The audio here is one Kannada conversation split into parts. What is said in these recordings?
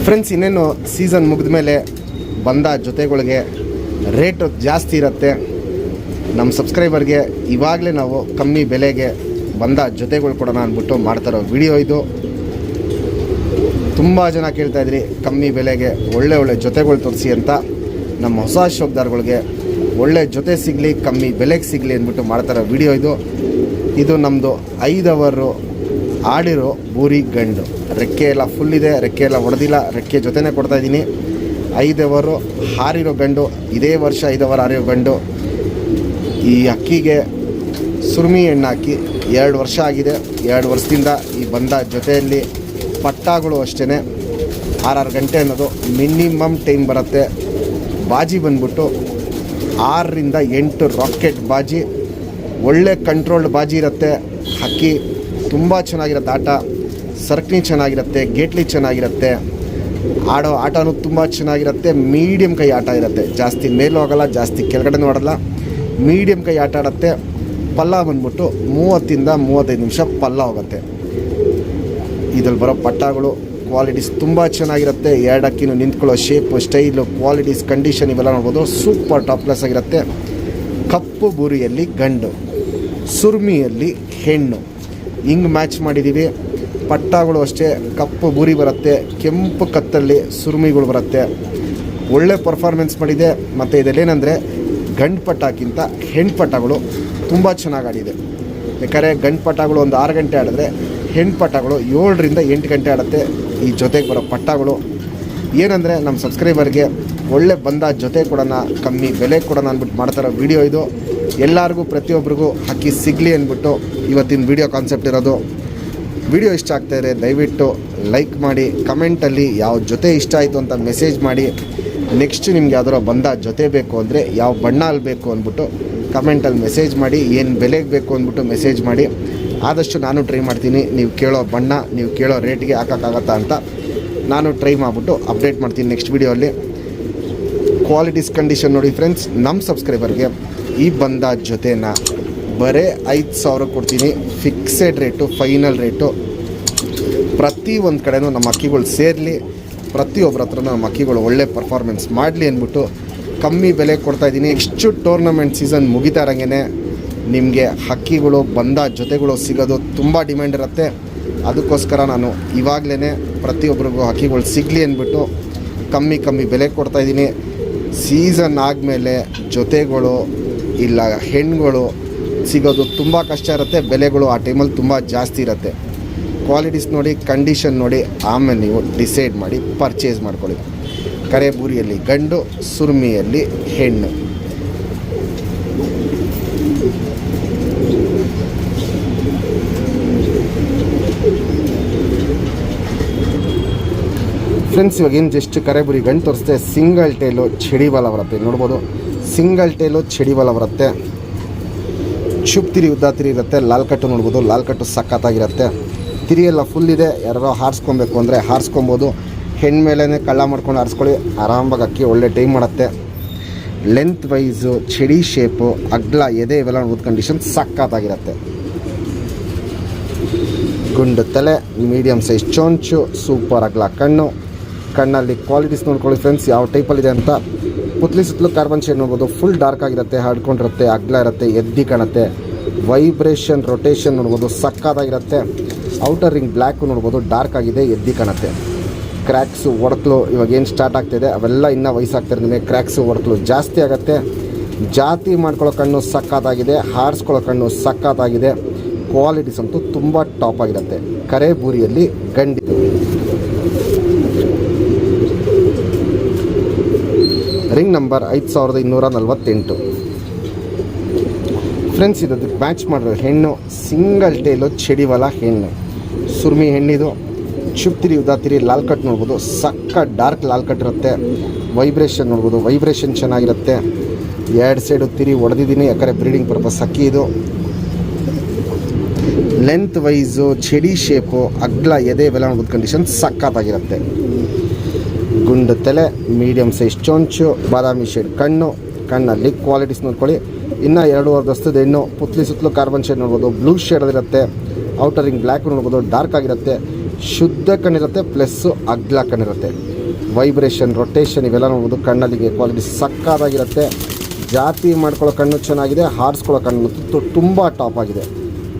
ಫ್ರೆಂಡ್ಸ್, ಇನ್ನೇನು ಸೀಸನ್ ಮುಗಿದ ಮೇಲೆ ಬಂದ ಜೊತೆಗಳಿಗೆ ರೇಟ್ ಜಾಸ್ತಿ ಇರುತ್ತೆ. ನಮ್ಮ ಸಬ್ಸ್ಕ್ರೈಬರ್ಗೆ ಇವಾಗಲೇ ನಾವು ಕಮ್ಮಿ ಬೆಲೆಗೆ ಬಂದ ಜೊತೆಗಳು ಕೊಡೋಣ ಅಂದ್ಬಿಟ್ಟು ಮಾಡ್ತಾರೋ ವಿಡಿಯೋ ಇದು. ತುಂಬ ಜನ ಕೇಳ್ತಾಯಿದ್ರಿ ಕಮ್ಮಿ ಬೆಲೆಗೆ ಒಳ್ಳೆ ಜೊತೆಗಳು ತೋರಿಸಿ ಅಂತ. ನಮ್ಮ ಹೊಸ ಶೋಕ್ದಾರ್ಗಳಿಗೆ ಒಳ್ಳೆ ಜೊತೆ ಸಿಗಲಿ, ಕಮ್ಮಿ ಬೆಲೆಗೆ ಸಿಗಲಿ ಅಂದ್ಬಿಟ್ಟು ಮಾಡ್ತಾರೋ ವಿಡಿಯೋ ಇದು. ಇದು ನಮ್ಮದು 5 ಅವರು ಆಡಿರೋ ಬೂರಿ ಗಂಡು. ರೆಕ್ಕೆ ಎಲ್ಲ ಫುಲ್ ಇದೆ, ರೆಕ್ಕೆ ಎಲ್ಲ ಹೊಡೆದಿಲ್ಲ, ರೆಕ್ಕೆ ಜೊತೆನೇ ಕೊಡ್ತಾಯಿದ್ದೀನಿ. 5 ಅವರು ಹಾರಿರೋ ಗಂಡು, ಇದೇ ವರ್ಷ 5 ಅವರು ಹಾರಿರೋ ಗಂಡು. ಈ ಅಕ್ಕಿಗೆ ಸುರ್ಮಿ ಎಣ್ಣೆ ಹಾಕಿ 2 ವರ್ಷ ಆಗಿದೆ. 2 ವರ್ಷದಿಂದ ಈ ಬಂದ ಜೊತೆಯಲ್ಲಿ ಪಟ್ಟಾಗಳು ಅಷ್ಟೇ 6 ಗಂಟೆ ಅನ್ನೋದು ಮಿನಿಮಮ್ ಟೈಮ್ ಬರುತ್ತೆ. ಬಾಜಿ ಬಂದ್ಬಿಟ್ಟು 6 ರಿಂದ 8 ರಾಕೆಟ್ ಬಾಜಿ, ಒಳ್ಳೆ ಕಂಟ್ರೋಲ್ಡ್ ಬಾಜಿ ಇರುತ್ತೆ. ಅಕ್ಕಿ ತುಂಬ ಚೆನ್ನಾಗಿರುತ್ತೆ, ಆಟ ಸರ್ಕ್ನಿ ಚೆನ್ನಾಗಿರುತ್ತೆ, ಗೇಟ್ಲಿ ಚೆನ್ನಾಗಿರುತ್ತೆ, ಆಡೋ ಆಟನೂ ತುಂಬ ಚೆನ್ನಾಗಿರುತ್ತೆ. ಮೀಡಿಯಮ್ ಕೈ ಆಟ ಇರುತ್ತೆ, ಜಾಸ್ತಿ ಮೇಲೂ ಹೋಗಲ್ಲ, ಜಾಸ್ತಿ ಕೆಳಗಡೆ ನೋಡಲ್ಲ, ಮೀಡಿಯಮ್ ಕೈ ಆಟ ಆಡುತ್ತೆ. ಪಲ್ಲ ಬಂದ್ಬಿಟ್ಟು 30 ರಿಂದ 35 ನಿಮಿಷ ಪಲ್ಲ ಹೋಗುತ್ತೆ. ಇದ್ರಲ್ಲಿ ಬರೋ ಪಟ್ಟಾಗಳು ಕ್ವಾಲಿಟೀಸ್ ತುಂಬ ಚೆನ್ನಾಗಿರುತ್ತೆ. 2 ಅಕ್ಕಿನೂ ನಿಂತ್ಕೊಳ್ಳೋ ಶೇಪು, ಸ್ಟೈಲು, ಕ್ವಾಲಿಟೀಸ್, ಕಂಡೀಷನ್ ಇವೆಲ್ಲ ನೋಡ್ಬೋದು. ಸೂಪರ್ ಟಾಪ್ ಕ್ಲಾಸ್ ಆಗಿರುತ್ತೆ. ಕಪ್ಪು ಬೂರಿಯಲ್ಲಿ ಗಂಡು, ಸುರ್ಮಿಯಲ್ಲಿ ಹೆಣ್ಣು, ಹಿಂಗೆ ಮ್ಯಾಚ್ ಮಾಡಿದ್ದೀವಿ. ಪಟ್ಟಾಗಳು ಅಷ್ಟೇ ಕಪ್ಪು ಬೂರಿ ಬರುತ್ತೆ, ಕೆಂಪು ಕತ್ತಲ್ಲಿ ಸುರ್ಮಿಗಳು ಬರುತ್ತೆ. ಒಳ್ಳೆ ಪರ್ಫಾರ್ಮೆನ್ಸ್ ಮಾಡಿದೆ. ಮತ್ತು ಇದಲ್ಲೇನೆಂದರೆ ಗಂಡು ಪಟ್ಟಕ್ಕಿಂತ ಹೆಣ್ಣು ಪಟ್ಟಗಳು ತುಂಬ ಚೆನ್ನಾಗಿ ಆಡಿದೆ. ಬೇಕಾದ್ರೆ ಗಂಡು ಪಟ್ಟಗಳು ಒಂದು 6 ಗಂಟೆ ಆಡಿದ್ರೆ, ಹೆಣ್ಣು ಪಟ್ಟಗಳು 7 ರಿಂದ 8 ಗಂಟೆ ಆಡುತ್ತೆ. ಈ ಜೊತೆಗೆ ಬರೋ ಪಟ್ಟಗಳು ಏನಂದರೆ ನಮ್ಮ ಸಬ್ಸ್ಕ್ರೈಬರ್ಗೆ ಒಳ್ಳೆ ಬಂದ ಜೊತೆ ಕೊಡೋಣ, ಕಮ್ಮಿ ಬೆಲೆ ಕೊಡೋಣ ಅಂದ್ಬಿಟ್ಟು ಮಾಡ್ತಾರೋ ವಿಡಿಯೋ ಇದು. ಎಲ್ಲರಿಗೂ ಪ್ರತಿಯೊಬ್ಬರಿಗೂ ಅಕ್ಕಿ ಸಿಗಲಿ ಅಂದ್ಬಿಟ್ಟು ಇವತ್ತಿನ ವಿಡಿಯೋ ಕಾನ್ಸೆಪ್ಟ್ ಇರೋದು. ವಿಡಿಯೋ ಇಷ್ಟ ಆಗ್ತಾಯಿದ್ರೆ ದಯವಿಟ್ಟು ಲೈಕ್ ಮಾಡಿ, ಕಮೆಂಟಲ್ಲಿ ಯಾವ ಜೊತೆ ಇಷ್ಟ ಆಯಿತು ಅಂತ ಮೆಸೇಜ್ ಮಾಡಿ. ನೆಕ್ಸ್ಟ್ ನಿಮ್ಗೆ ಯಾವ್ದಾರು ಬಂದ ಜೊತೆ ಬೇಕು ಅಂದರೆ ಯಾವ ಬಣ್ಣ ಅಲ್ಲಿ ಬೇಕು ಅಂದ್ಬಿಟ್ಟು ಕಮೆಂಟಲ್ಲಿ ಮೆಸೇಜ್ ಮಾಡಿ. ಏನು ಬೆಲೆಗೆ ಬೇಕು ಅಂದ್ಬಿಟ್ಟು ಮೆಸೇಜ್ ಮಾಡಿ. ಆದಷ್ಟು ನಾನು ಟ್ರೈ ಮಾಡ್ತೀನಿ ನೀವು ಕೇಳೋ ಬಣ್ಣ, ನೀವು ಕೇಳೋ ರೇಟ್ಗೆ ಹಾಕೋಕ್ಕಾಗತ್ತಾ ಅಂತ ನಾನು ಟ್ರೈ ಮಾಡಿಬಿಟ್ಟು ಅಪ್ಡೇಟ್ ಮಾಡ್ತೀನಿ ನೆಕ್ಸ್ಟ್ ವಿಡಿಯೋಲ್ಲಿ. ಕ್ವಾಲಿಟೀಸ್ ಕಂಡೀಷನ್ ನೋಡಿ ಫ್ರೆಂಡ್ಸ್, ನಮ್ಮ ಸಬ್ಸ್ಕ್ರೈಬರ್ಗೆ ಈ ಬಂದ ಜೊತೆನ ಬರೀ 5,000 ಕೊಡ್ತೀನಿ. Fixed rate, final rate. ಪ್ರತಿ ಒಂದು ಕಡೆನೂ ನಮ್ಮ ಅಕ್ಕಿಗಳು ಸೇರಲಿ, ಪ್ರತಿಯೊಬ್ಬರ ಹತ್ರ ನಮ್ಮ ಅಕ್ಕಿಗಳು ಒಳ್ಳೆ ಪರ್ಫಾರ್ಮೆನ್ಸ್ ಮಾಡಲಿ ಅಂದ್ಬಿಟ್ಟು ಕಮ್ಮಿ ಬೆಲೆ ಕೊಡ್ತಾಯಿದ್ದೀನಿ. ಇಷ್ಟು ಟೂರ್ನಮೆಂಟ್ ಸೀಸನ್ ಮುಗಿತಾ ಇರೋಂಗೆ ನಿಮಗೆ ಹಕ್ಕಿಗಳು ಬಂದ ಜೊತೆಗಳು ಸಿಗೋದು ತುಂಬ ಡಿಮ್ಯಾಂಡ್ ಇರುತ್ತೆ. ಅದಕ್ಕೋಸ್ಕರ ನಾನು ಇವಾಗಲೇ ಪ್ರತಿಯೊಬ್ಬರಿಗೂ ಹಕ್ಕಿಗಳು ಸಿಗಲಿ ಅಂದ್ಬಿಟ್ಟು ಕಮ್ಮಿ ಬೆಲೆ ಕೊಡ್ತಾಯಿದ್ದೀನಿ. ಸೀಸನ್ ಆದಮೇಲೆ ಜೊತೆಗಳು ಇಲ್ಲ ಹೆಣ್ಣುಗಳು ಸಿಗೋದು ತುಂಬ ಕಷ್ಟ ಇರುತ್ತೆ. ಬೆಲೆಗಳು ಆ ಟೈಮಲ್ಲಿ ತುಂಬ ಜಾಸ್ತಿ ಇರುತ್ತೆ. ಕ್ವಾಲಿಟೀಸ್ ನೋಡಿ, ಕಂಡೀಷನ್ ನೋಡಿ, ಆಮೇಲೆ ನೀವು ಡಿಸೈಡ್ ಮಾಡಿ ಪರ್ಚೇಸ್ ಮಾಡ್ಕೊಳ್ಳಿ. ಕರೆಬೂರಿಯಲ್ಲಿ ಗಂಡು, ಸುರ್ಮಿಯಲ್ಲಿ ಹೆಣ್ಣು. ಫ್ರೆಂಡ್ಸ್, ಇವಾಗೇನು ಜಸ್ಟ್ ಕರೆಬುರಿ ಗಂಡು ತೋರಿಸ್ತೆ. ಸಿಂಗಲ್ ಟೇಲು ಚಡಿಬಲ ಬರುತ್ತೆ, ನೋಡ್ಬೋದು. ಸಿಂಗಲ್ ಟೇಲು ಚಡಿಬಲ ಬರುತ್ತೆ. ಶುಭ್ ತಿರಿ, ಉದ್ದ ತಿರಿ ಇರುತ್ತೆ. ಲಾಲ್ ಕಟ್ಟು ನೋಡ್ಬೋದು, ಲಾಲ್ ಕಟ್ಟು ಸಖತ್ತಾಗಿರುತ್ತೆ. ತಿರಿ ಎಲ್ಲ ಫುಲ್ ಇದೆ. ಯಾರೋ ಹಾರಿಸ್ಕೊಬೇಕು ಅಂದರೆ ಹಾರಿಸ್ಕೊಬೋದು. ಹೆಣ್ಣು ಮೇಲೇ ಕಳ್ಳ ಮಾಡ್ಕೊಂಡು ಹಾರಿಸ್ಕೊಳ್ಳಿ, ಆರಾಮಾಗಿ ಅಕ್ಕಿ ಒಳ್ಳೆ ಟೈಮ್ ಮಾಡುತ್ತೆ. ಲೆಂತ್ ವೈಸು, ಚಡಿ ಶೇಪು, ಅಗ್ಲ, ಎದೆ ಇವೆಲ್ಲ ನೋಡ್ಬೋದು. ಕಂಡೀಷನ್ ಸಖತ್ತಾಗಿರುತ್ತೆ. ಗುಂಡು ತಲೆ, ಮೀಡಿಯಮ್ ಸೈಜ್ ಚೊಂಚು, ಸೂಪರ್ ಅಗ್ಲ ಕಣ್ಣು. ಕಣ್ಣಲ್ಲಿ ಕ್ವಾಲಿಟೀಸ್ ನೋಡ್ಕೊಳ್ಳಿ ಫ್ರೆಂಡ್ಸ್ ಯಾವ ಟೈಪಲ್ಲಿದೆ ಅಂತ. ಪುತ್ಲಿ ಸುತ್ತಲೂ ಕಾರ್ಬನ್ ಶೇಡ್ ನೋಡ್ಬೋದು. ಫುಲ್ ಡಾರ್ಕ್ ಆಗಿರುತ್ತೆ, ಹರ್ಡ್ಕೊಂಡಿರುತ್ತೆ, ಅಗ್ಲ ಇರುತ್ತೆ, ಎದ್ದಿ ಕಾಣುತ್ತೆ. ವೈಬ್ರೇಷನ್, ರೊಟೇಷನ್ ನೋಡ್ಬೋದು, ಸಕ್ಕತ್ತಾಗಿರುತ್ತೆ. ಔಟರ್ ರಿಂಗ್ ಬ್ಲ್ಯಾಕು ನೋಡ್ಬೋದು, ಡಾರ್ಕ್ ಆಗಿದೆ, ಎದ್ದಿ ಕಾಣುತ್ತೆ. ಕ್ರ್ಯಾಕ್ಸು, ಒಡಕಲು ಇವಾಗ ಏನು ಸ್ಟಾರ್ಟ್ ಆಗ್ತಿದೆ ಅವೆಲ್ಲ ಇನ್ನೂ ವಯಸ್ಸಾಗ್ತಿರೋ ನಿಮಗೆ ಕ್ರ್ಯಾಕ್ಸು, ಒಡಕಲು ಜಾಸ್ತಿ ಆಗುತ್ತೆ. ಜಾತಿ ಮಾಡ್ಕೊಳ್ಳೋ ಕಣ್ಣು ಸಕ್ಕತ್ತಾಗಿದೆ, ಹಾರಿಸ್ಕೊಳ್ಳೋ ಕಣ್ಣು ಸಕ್ಕತ್ತಾಗಿದೆ. ಕ್ವಾಲಿಟೀಸ್ ಅಂತೂ ತುಂಬ ಟಾಪ್ ಆಗಿರುತ್ತೆ. ಕರೆಬೂರಿಯಲ್ಲಿ ಗಂಡಿದು. Ring number 5248. ಫ್ರೆಂಡ್ಸ್, ಇದಕ್ಕೆ ಮ್ಯಾಚ್ ಮಾಡಿರೋ ಹೆಣ್ಣು ಸಿಂಗಲ್ ಟೇಲು ಚಡಿವಲ ಹೆಣ್ಣು, ಸುರ್ಮಿ ಹೆಣ್ಣಿದು. ಶುಭ್ ತಿರಿ, ಉದಾ ತಿರಿ, ಲಾಲ್ ಕಟ್ ನೋಡ್ಬೋದು. ಸಕ್ಕ ಡಾರ್ಕ್ ಲಾಲ್ ಕಟ್ ಇರುತ್ತೆ. ವೈಬ್ರೇಷನ್ ನೋಡ್ಬೋದು, ವೈಬ್ರೇಷನ್ ಚೆನ್ನಾಗಿರುತ್ತೆ. 2 ಸೈಡು ತಿರಿ ಹೊಡೆದಿದ್ದೀನಿ, ಯಾಕಂದರೆ ಬ್ರೀಡಿಂಗ್ ಪರ್ಪಸ್ ಅಕ್ಕಿ ಇದು. ಲೆಂತ್ ವೈಸು, ಚಡಿ ಶೇಪು, ಅಗ್ಲ, ಎದೆ ಇವೆಲ್ಲ ನೋಡ್ಬೋದು. ಕಂಡೀಷನ್ ಸಕ್ಕತ್ತಾಗಿರುತ್ತೆ. ಗುಂಡು ತಲೆ, ಮೀಡಿಯಮ್ ಸೈಜ್ ಚೊಂಚು, ಬಾದಾಮಿ ಶೇಡ್ ಕಣ್ಣು. ಕಣ್ಣಲ್ಲಿ ಕ್ವಾಲಿಟೀಸ್ ನೋಡ್ಕೊಳ್ಳಿ. ಇನ್ನು 2.5 ವರ್ಷದ ಹೆಣ್ಣು. ಪುತ್ಲಿ ಸುತ್ತಲೂ ಕಾರ್ಬನ್ ಶೇಡ್ ನೋಡ್ಬೋದು, ಬ್ಲೂ ಶೇಡಲ್ಲಿರುತ್ತೆ. ಔಟರಿಂಗ್ ಬ್ಲ್ಯಾಕ್ ನೋಡ್ಬೋದು, ಡಾರ್ಕ್ ಆಗಿರುತ್ತೆ. ಶುದ್ಧ ಕಣ್ಣಿರುತ್ತೆ, ಪ್ಲಸ್ಸು ಅಗ್ಲ ಕಣ್ಣಿರುತ್ತೆ. ವೈಬ್ರೇಷನ್, ರೊಟೇಷನ್ ಇವೆಲ್ಲ ನೋಡ್ಬೋದು. ಕಣ್ಣಲ್ಲಿಗೆ ಕ್ವಾಲಿಟಿ ಸಕ್ಕತ್ತಾಗಿರುತ್ತೆ. ಜಾತಿ ಮಾಡ್ಕೊಳ್ಳೋ ಕಣ್ಣು ಚೆನ್ನಾಗಿದೆ, ಹಾರಿಸ್ಕೊಳ್ಳೋ ಕಣ್ಣು ತುಂಬ ಟಾಪ್ ಆಗಿದೆ.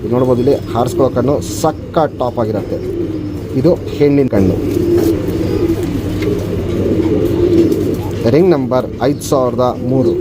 ಇದು ನೋಡ್ಬೋದು, ಇಲ್ಲಿ ಹಾರಿಸ್ಕೊಳ್ಳೋ ಕಣ್ಣು ಸಕ್ಕ ಟಾಪ್ ಆಗಿರುತ್ತೆ. ಇದು ಹೆಣ್ಣಿನ ಕಣ್ಣು. Ring number 5003.